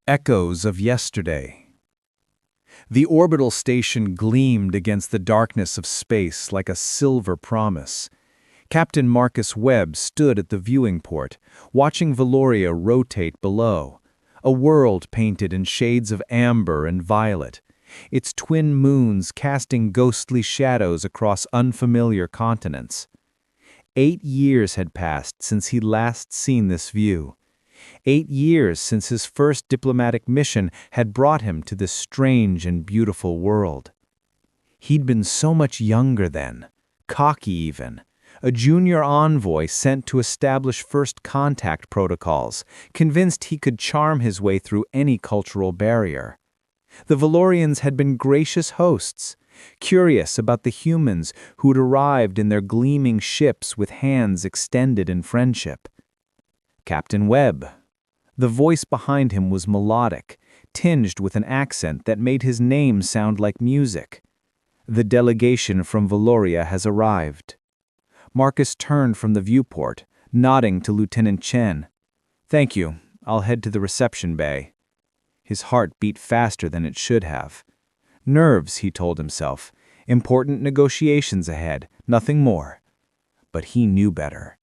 Echoes of yesterday. The orbital station gleamed against the darkness of space like a silver promise. Captain Marcus Webb stood at the viewing port, watching Valoria rotate below, a world painted in shades of amber and violet, its twin moons casting ghostly shadows across unfamiliar continents. 8 years had passed since he'd last seen this view. 8 years since his first diplomatic mission had brought him to this strange and beautiful world. He'd been so much younger then, cocky even, a junior envoy sent to establish first contact protocols, convinced he could charm his way through any cultural barrier. The Valorians had been gracious hosts, curious about the humans who'd arrived in their gleaming ships with hands extended in friendship. Captain Webb. The voice behind him was melodic, tinged with an accent that made his name sound like music. The delegation from Valoria has arrived. Marcus turned from the viewport, nodding to Lieutenant Chen. "Thank you. I'll head to the reception bay." His heart beat faster than it should have. Nerves, he told himself. Important negotiations ahead, nothing more. But he knew better.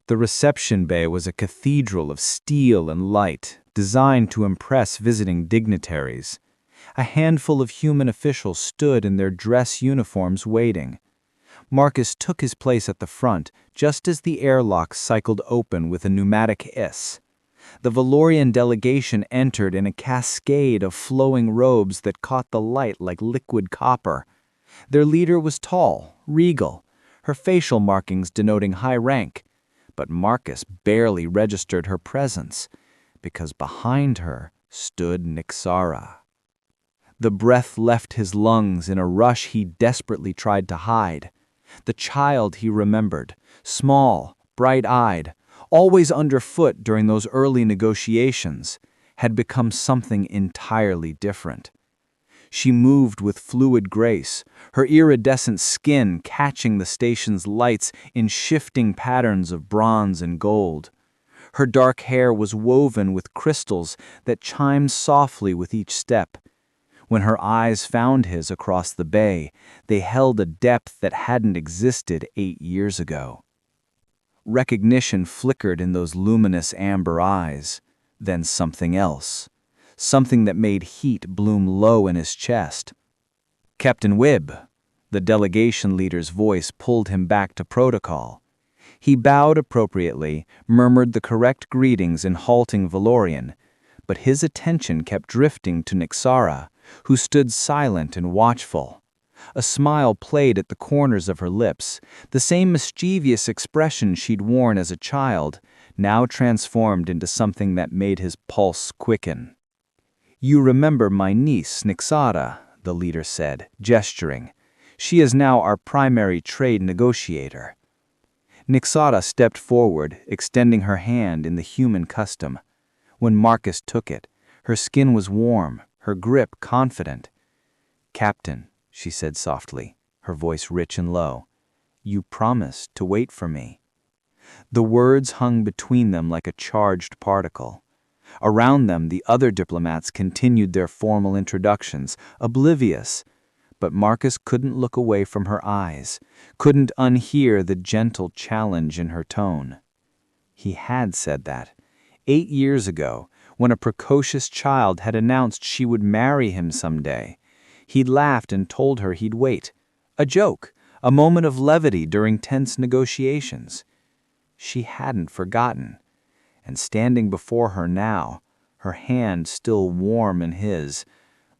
The reception bay was a cathedral of steel and light, designed to impress visiting dignitaries. A handful of human officials stood in their dress uniforms waiting. Marcus took his place at the front, just as the airlock cycled open with a pneumatic hiss. The Valorian delegation entered in a cascade of flowing robes that caught the light like liquid copper. Their leader was tall, regal, her facial markings denoting high rank. But Marcus barely registered her presence, because behind her stood Nixara. The breath left his lungs in a rush he desperately tried to hide. The child he remembered, small, bright-eyed, always underfoot during those early negotiations, had become something entirely different. She moved with fluid grace, her iridescent skin catching the station's lights in shifting patterns of bronze and gold. Her dark hair was woven with crystals that chimed softly with each step. When her eyes found his across the bay, they held a depth that hadn't existed 8 years ago. Recognition flickered in those luminous amber eyes, then something else. Something that made heat bloom low in his chest. "Captain Webb," the delegation leader's voice pulled him back to protocol. He bowed appropriately, murmured the correct greetings in halting Valorian, but his attention kept drifting to Nixara, who stood silent and watchful. A smile played at the corners of her lips, the same mischievous expression she'd worn as a child, now transformed into something that made his pulse quicken. "You remember my niece, Nixara," the leader said, gesturing. "She is now our primary trade negotiator." Nixara stepped forward, extending her hand in the human custom. When Marcus took it, her skin was warm, her grip confident. "Captain," she said softly, her voice rich and low, "you promised to wait for me." The words hung between them like a charged particle. Around them, the other diplomats continued their formal introductions, oblivious. But Marcus couldn't look away from her eyes, couldn't unhear the gentle challenge in her tone. He had said that 8 years ago, when a precocious child had announced she would marry him someday. He'd laughed and told her he'd wait. A joke, a moment of levity during tense negotiations. She hadn't forgotten. And standing before her now, her hand still warm in his,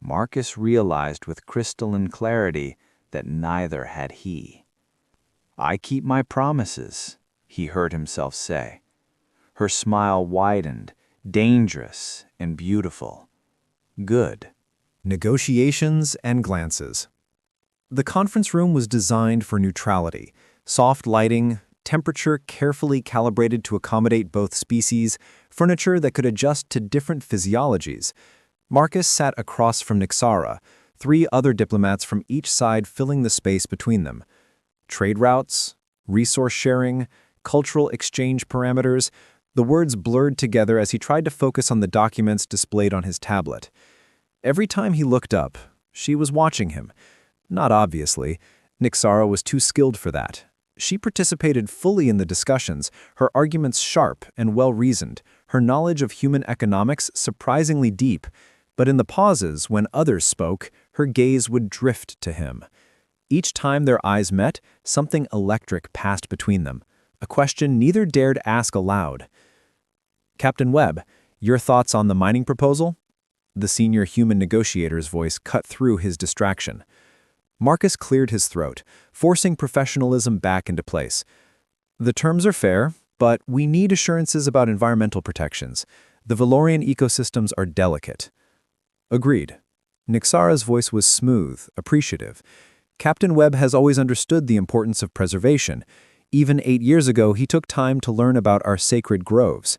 Marcus realized with crystalline clarity that neither had he. "I keep my promises," he heard himself say. Her smile widened, dangerous and beautiful. "Good." Negotiations and glances. The conference room was designed for neutrality, soft lighting, temperature carefully calibrated to accommodate both species, furniture that could adjust to different physiologies. Marcus sat across from Nixara, 3 other diplomats from each side filling the space between them. Trade routes, resource sharing, cultural exchange parameters, The words blurred together as he tried to focus on the documents displayed on his tablet. Every time he looked up, she was watching him. Not obviously. Nixara was too skilled for that. She participated fully in the discussions, her arguments sharp and well-reasoned, her knowledge of human economics surprisingly deep, but in the pauses, when others spoke, her gaze would drift to him. Each time their eyes met, something electric passed between them, a question neither dared ask aloud. "Captain Webb, your thoughts on the mining proposal?" The senior human negotiator's voice cut through his distraction. Marcus cleared his throat, forcing professionalism back into place. "The terms are fair, but we need assurances about environmental protections. The Valorian ecosystems are delicate." "Agreed." Nixara's voice was smooth, appreciative. "Captain Webb has always understood the importance of preservation. Even 8 years ago, he took time to learn about our sacred groves."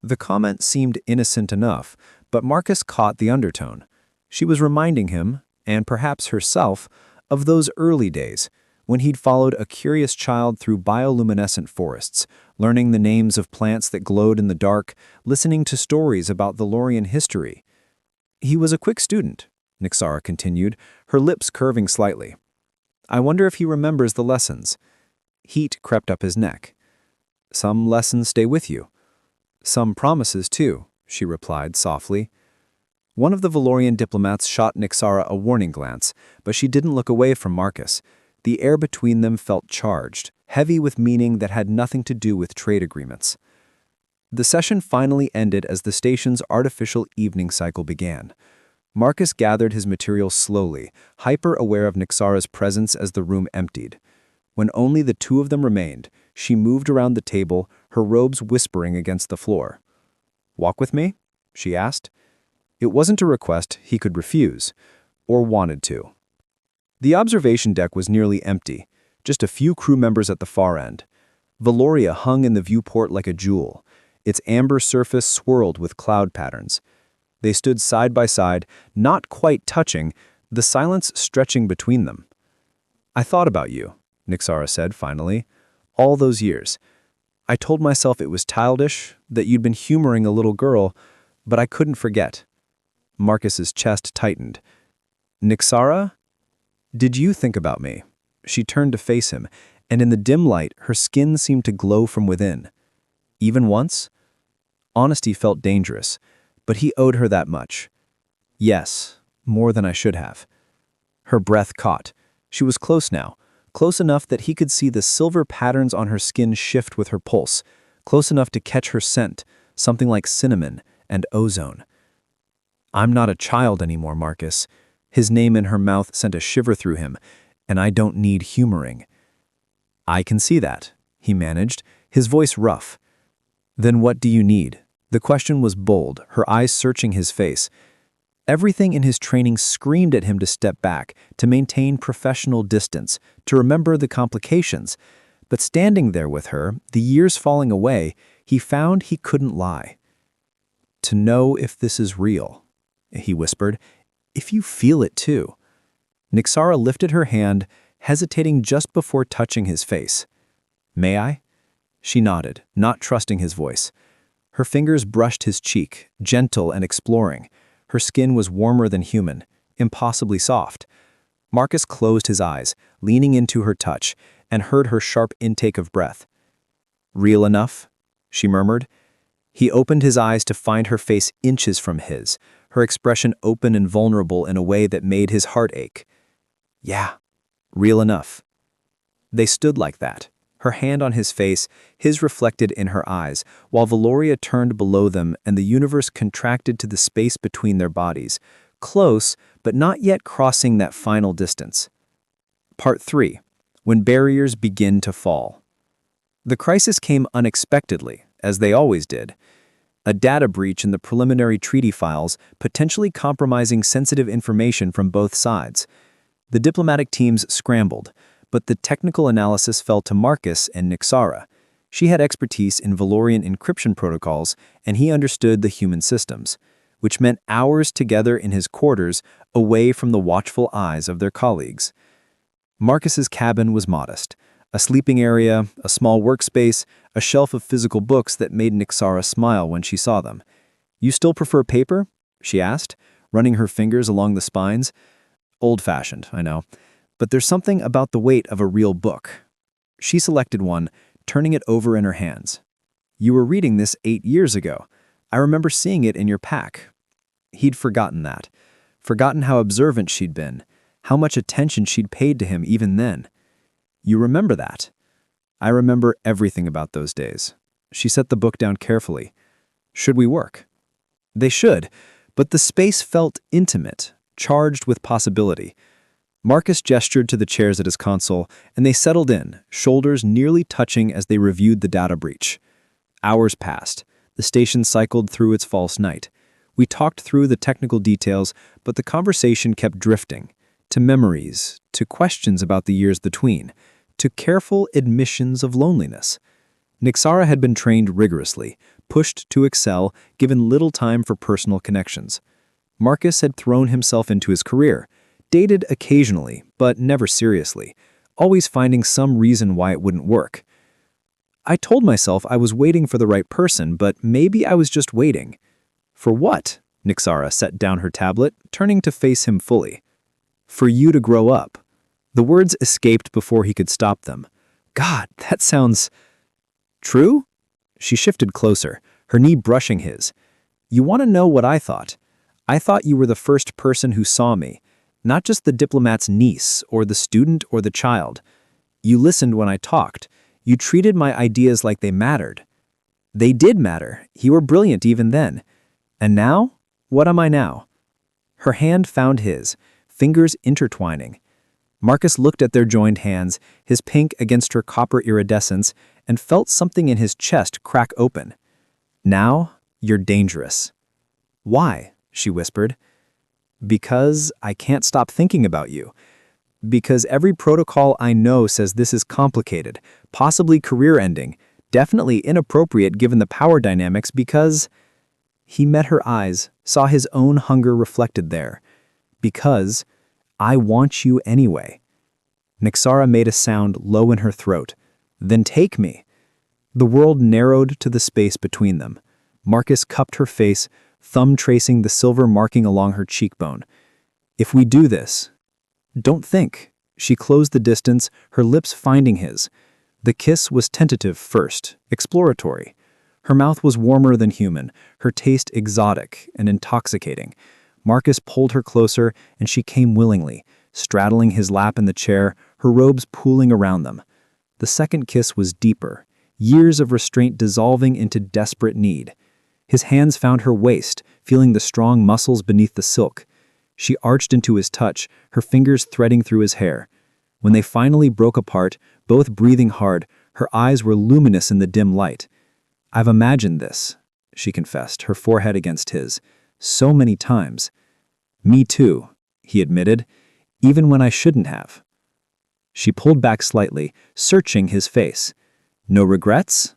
The comment seemed innocent enough, but Marcus caught the undertone. She was reminding him, and perhaps herself, of those early days, when he'd followed a curious child through bioluminescent forests, learning the names of plants that glowed in the dark, listening to stories about Valorian history. "He was a quick student," Nixara continued, her lips curving slightly. "I wonder if he remembers the lessons." Heat crept up his neck. "Some lessons stay with you." "Some promises, too," she replied softly. One of the Valorian diplomats shot Nixara a warning glance, but she didn't look away from Marcus. The air between them felt charged, heavy with meaning that had nothing to do with trade agreements. The session finally ended as the station's artificial evening cycle began. Marcus gathered his materials slowly, hyper-aware of Nixara's presence as the room emptied. When only the two of them remained, she moved around the table, her robes whispering against the floor. "Walk with me?" she asked. It wasn't a request he could refuse, or wanted to. The observation deck was nearly empty, just a few crew members at the far end. Valoria hung in the viewport like a jewel, its amber surface swirled with cloud patterns. They stood side by side, not quite touching, the silence stretching between them. "I thought about you," Nixara said finally, "all those years. I told myself it was childish, that you'd been humoring a little girl, but I couldn't forget." Marcus's chest tightened. "Nixara? Did you think about me?" She turned to face him, and in the dim light, her skin seemed to glow from within. "Even once?" Honesty felt dangerous, but he owed her that much. "Yes, more than I should have." Her breath caught. She was close now, close enough that he could see the silver patterns on her skin shift with her pulse, close enough to catch her scent, something like cinnamon and ozone. "I'm not a child anymore, Marcus." His name in her mouth sent a shiver through him, "and I don't need humoring." "I can see that," he managed, his voice rough. "Then what do you need?" The question was bold, her eyes searching his face. Everything in his training screamed at him to step back, to maintain professional distance, to remember the complications. But standing there with her, the years falling away, he found he couldn't lie. "To know if this is real," he whispered, "if you feel it too." Nixara lifted her hand, hesitating just before touching his face. "May I?" She nodded, not trusting his voice. Her fingers brushed his cheek, gentle and exploring. Her skin was warmer than human, impossibly soft. Marcus closed his eyes, leaning into her touch, and heard her sharp intake of breath. "Real enough?" she murmured. He opened his eyes to find her face inches from his, her expression open and vulnerable in a way that made his heart ache. "Yeah, real enough." They stood like that, her hand on his face, his reflected in her eyes, while Valoria turned below them and the universe contracted to the space between their bodies, close but not yet crossing that final distance. Part 3. When barriers begin to fall. The crisis came unexpectedly, as they always did. A data breach in the preliminary treaty files, potentially compromising sensitive information from both sides. The diplomatic teams scrambled, but the technical analysis fell to Marcus and Nixara. She had expertise in Valorian encryption protocols, and he understood the human systems, which meant hours together in his quarters, away from the watchful eyes of their colleagues. Marcus's cabin was modest, A sleeping area, a small workspace, a shelf of physical books that made Nixara smile when she saw them. "You still prefer paper?" she asked, running her fingers along the spines. "Old-fashioned, I know. But there's something about the weight of a real book." She selected one, turning it over in her hands. "You were reading this 8 years ago. I remember seeing it in your pack." He'd forgotten that. Forgotten how observant she'd been, how much attention she'd paid to him even then. "You remember that?" "I remember everything about those days." She set the book down carefully. "Should we work?" They should, but the space felt intimate, charged with possibility. Marcus gestured to the chairs at his console, and they settled in, shoulders nearly touching as they reviewed the data breach. Hours passed. The station cycled through its false night. We talked through the technical details, but the conversation kept drifting, to memories, to questions about the years between, to careful admissions of loneliness. Nixara had been trained rigorously, pushed to excel, given little time for personal connections. Marcus had thrown himself into his career, dated occasionally, but never seriously, always finding some reason why it wouldn't work. I told myself I was waiting for the right person, but maybe I was just waiting. For what? Nixara set down her tablet, turning to face him fully. For you to grow up. The words escaped before he could stop them. God, that sounds... True? She shifted closer, her knee brushing his. You want to know what I thought? I thought you were the first person who saw me, not just the diplomat's niece, or the student, or the child. You listened when I talked. You treated my ideas like they mattered. They did matter. You were brilliant even then. And now? What am I now? Her hand found his, fingers intertwining. Marcus looked at their joined hands, his pink against her copper iridescence, and felt something in his chest crack open. Now, you're dangerous. Why? She whispered. Because I can't stop thinking about you. Because every protocol I know says this is complicated, possibly career-ending, definitely inappropriate given the power dynamics because... He met her eyes, saw his own hunger reflected there. Because I want you anyway. Nixara made a sound low in her throat. Then take me. The world narrowed to the space between them. Marcus cupped her face, thumb tracing the silver marking along her cheekbone. If we do this... Don't think. She closed the distance, her lips finding his. The kiss was tentative first, exploratory. Her mouth was warmer than human, her taste exotic and intoxicating. Marcus pulled her closer, and she came willingly, straddling his lap in the chair, her robes pooling around them. The second kiss was deeper, years of restraint dissolving into desperate need. His hands found her waist, feeling the strong muscles beneath the silk. She arched into his touch, her fingers threading through his hair. When they finally broke apart, both breathing hard, her eyes were luminous in the dim light. I've imagined this, she confessed, her forehead against his, so many times. Me too, he admitted, even when I shouldn't have. She pulled back slightly, searching his face. No regrets?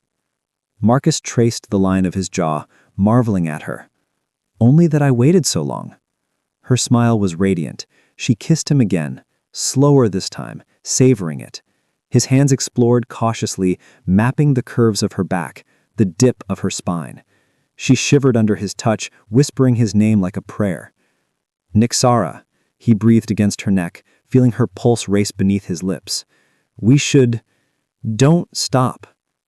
Marcus traced the line of his jaw, marveling at her. Only that I waited so long. Her smile was radiant. She kissed him again, slower this time, savoring it. His hands explored cautiously, mapping the curves of her back, the dip of her spine. She shivered under his touch, whispering his name like a prayer. Nixara, he breathed against her neck, feeling her pulse race beneath his lips. We should... Don't stop,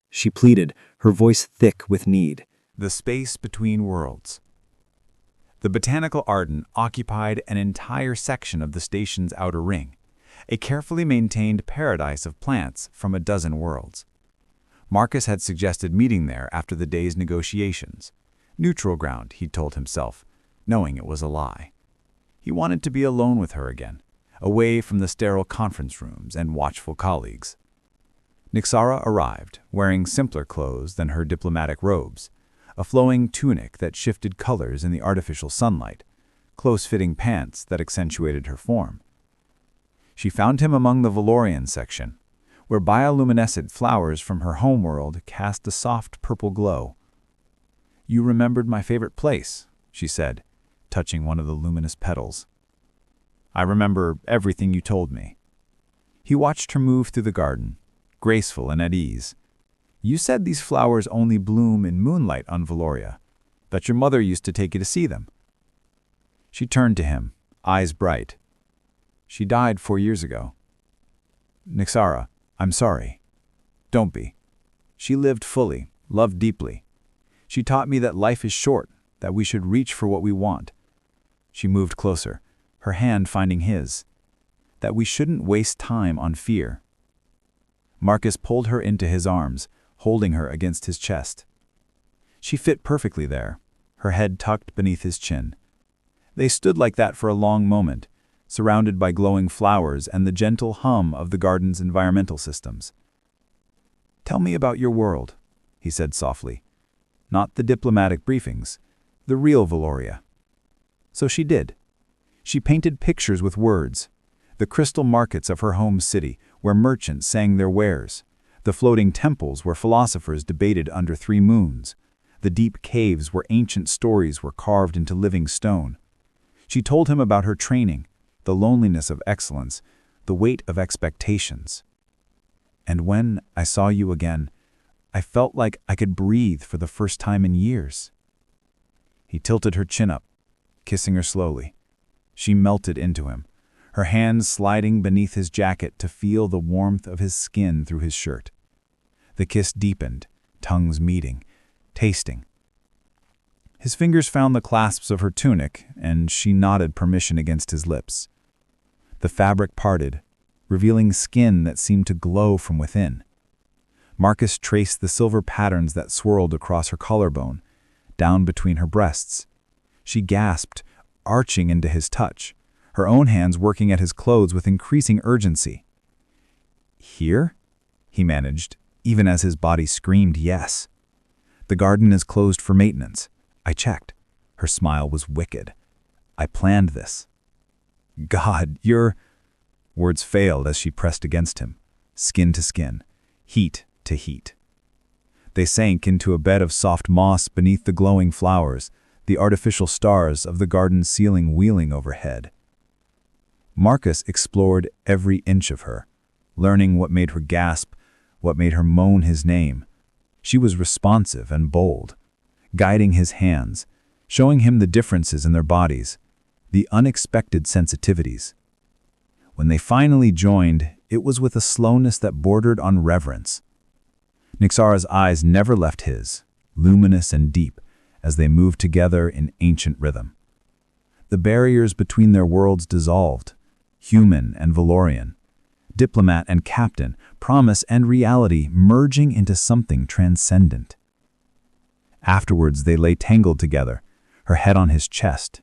she pleaded, her voice thick with need. The space between worlds. The Botanical Garden occupied an entire section of the station's outer ring, a carefully maintained paradise of plants from a dozen worlds. Marcus had suggested meeting there after the day's negotiations. Neutral ground, he'd told himself, knowing it was a lie. He wanted to be alone with her again, away from the sterile conference rooms and watchful colleagues. Nixara arrived, wearing simpler clothes than her diplomatic robes, a flowing tunic that shifted colors in the artificial sunlight, close-fitting pants that accentuated her form. She found him among the Valorian section, where bioluminescent flowers from her homeworld cast a soft purple glow. You remembered my favorite place, she said, touching one of the luminous petals. I remember everything you told me. He watched her move through the garden, graceful and at ease. You said these flowers only bloom in moonlight on Valoria, that your mother used to take you to see them. She turned to him, eyes bright. She died 4 years ago. Nyxara, I'm sorry. Don't be. She lived fully, loved deeply. She taught me that life is short, that we should reach for what we want. She moved closer, her hand finding his. That we shouldn't waste time on fear. Marcus pulled her into his arms, holding her against his chest. She fit perfectly there, her head tucked beneath his chin. They stood like that for a long moment, surrounded by glowing flowers and the gentle hum of the garden's environmental systems. Tell me about your world, he said softly. Not the diplomatic briefings, the real Valoria. So she did. She painted pictures with words. The crystal markets of her home city, where merchants sang their wares. The floating temples where philosophers debated under 3 moons. The deep caves where ancient stories were carved into living stone. She told him about her training, the loneliness of excellence, the weight of expectations. And when I saw you again, I felt like I could breathe for the first time in years. He tilted her chin up, kissing her slowly. She melted into him, her hands sliding beneath his jacket to feel the warmth of his skin through his shirt. The kiss deepened, tongues meeting, tasting. His fingers found the clasps of her tunic, and she nodded permission against his lips. The fabric parted, revealing skin that seemed to glow from within. Marcus traced the silver patterns that swirled across her collarbone, down between her breasts. She gasped, arching into his touch, her own hands working at his clothes with increasing urgency. Here? He managed, even as his body screamed yes. The garden is closed for maintenance. I checked. Her smile was wicked. I planned this. God, you're... Words failed as she pressed against him, skin to skin, heat to heat. They sank into a bed of soft moss beneath the glowing flowers, the artificial stars of the garden's ceiling wheeling overhead. Marcus explored every inch of her, learning what made her gasp, what made her moan his name. She was responsive and bold, guiding his hands, showing him the differences in their bodies, the unexpected sensitivities. When they finally joined, it was with a slowness that bordered on reverence. Nyxara's eyes never left his, luminous and deep, as they moved together in ancient rhythm. The barriers between their worlds dissolved, human and Valorian, diplomat and captain, promise and reality merging into something transcendent. Afterwards they lay tangled together, her head on his chest,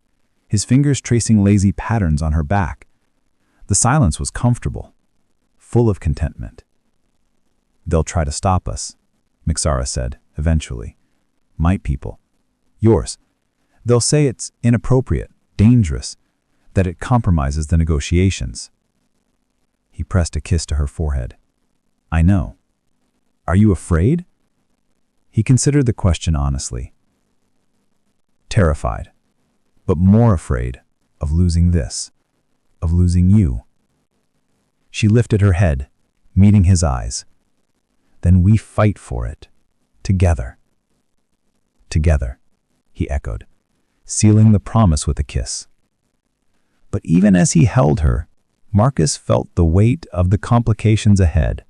his fingers tracing lazy patterns on her back. The silence was comfortable, full of contentment. They'll try to stop us, Nyxara said, eventually. My people. Yours. They'll say it's inappropriate, dangerous, that it compromises the negotiations. He pressed a kiss to her forehead. I know. Are you afraid? He considered the question honestly. Terrified, but more afraid of losing this, of losing you. She lifted her head, meeting his eyes. Then we fight for it, together. Together, he echoed, sealing the promise with a kiss. But even as he held her, Marcus felt the weight of the complications ahead.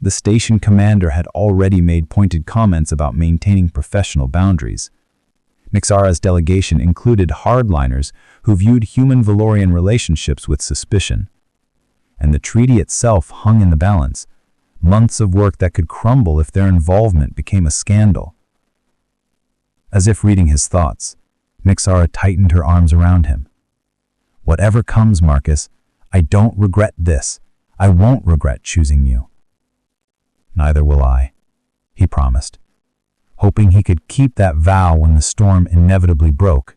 The station commander had already made pointed comments about maintaining professional boundaries. Nyxara's delegation included hardliners who viewed human-Valorian relationships with suspicion. And the treaty itself hung in the balance, months of work that could crumble if their involvement became a scandal. As if reading his thoughts, Nyxara tightened her arms around him. Whatever comes, Marcus, I don't regret this. I won't regret choosing you. Neither will I, he promised, hoping he could keep that vow when the storm inevitably broke.